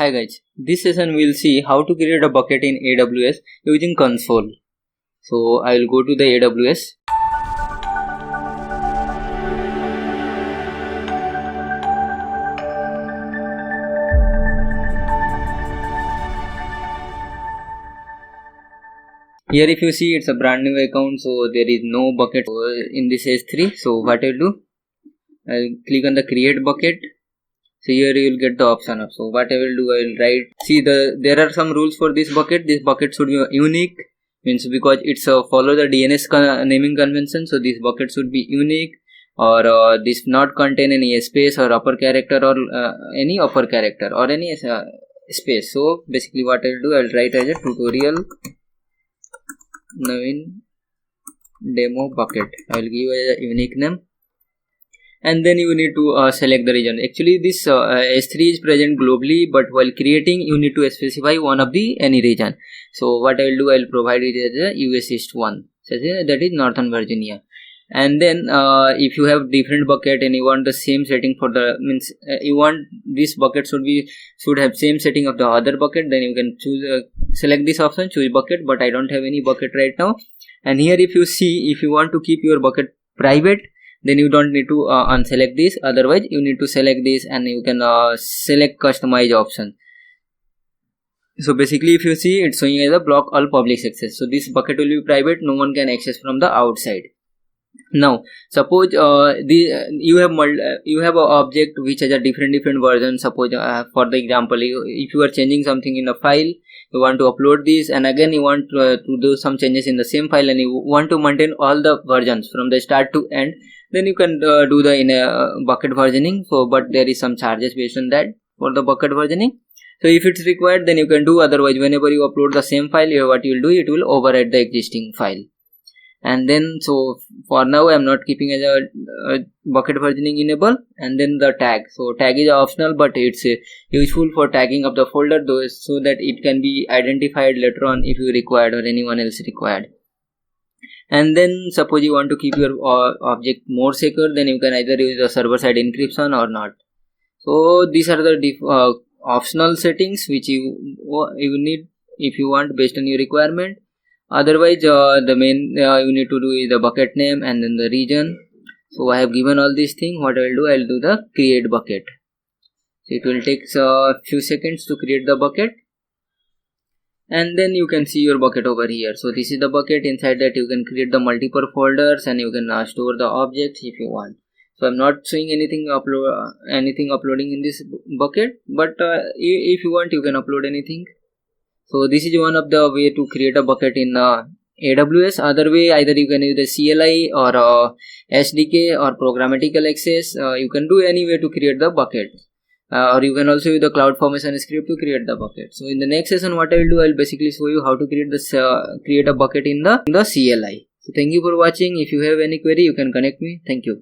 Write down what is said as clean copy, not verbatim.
Hi guys, this session we'll see how to create a bucket in AWS using console. So I will go to the AWS. Here if you see, it's a brand new account, so there is no bucket in this S3. So what I'll do, I'll click on the create bucket. So here you will get the option of. So what I will do, I will write. See, there are some rules for this bucket. This bucket should be unique, means because it's follow the DNS naming convention. So this bucket should be unique, or this not contain any space or upper character or any upper character or any space. So basically what I will do, I will write as a tutorial name demo bucket. I will give a unique name. And then you need to select the region. Actually this S3 is present globally, but while creating you need to specify one of the any region. So what I will do, I will provide it as a US East 1, so that is Northern Virginia. And then if you have different bucket and you want the same setting for the you want this bucket should have same setting of the other bucket, then you can choose select this option, choose bucket. But I don't have any bucket right now. And here if you see, if you want to keep your bucket private, then you don't need to unselect this. Otherwise you need to select this and you can select customize option. So basically if you see, it's showing as a block all public access. So this bucket will be private, no one can access from the outside. Now suppose you have an object which has a different version. Suppose for the example, if you are changing something in a file, you want to upload this, and again you want to do some changes in the same file, and you want to maintain all the versions from the start to end, then you can do the in a bucket versioning. So but there is some charges based on that for the bucket versioning. So if it's required, then you can do. Otherwise whenever you upload the same file, what you will do, it will overwrite the existing file. And then so for now I am not keeping as a bucket versioning enable. And then the tag, so tag is optional, but it's useful for tagging of the folder so that it can be identified later on if you required or anyone else required. And then suppose you want to keep your object more secure, then you can either use the server side encryption or not. So these are the optional settings which you need if you want based on your requirement. Otherwise the main you need to do is the bucket name and then the region. So I have given all these things. What I will do, I will do the create bucket. So it will take a few seconds to create the bucket, and then you can see your bucket over here. So this is the bucket. Inside that you can create the multiple folders and you can store the objects if you want. So I'm not showing anything uploading in this bucket, but if you want, you can upload anything. So this is one of the way to create a bucket in AWS. Other way, either you can use the CLI or SDK or programmatical access. You can do any way to create the bucket. Or you can also use the CloudFormation script to create the bucket. So in the next session, what I will do, I will basically show you how to create a bucket in the CLI. So thank you for watching. If you have any query, you can connect me. Thank you.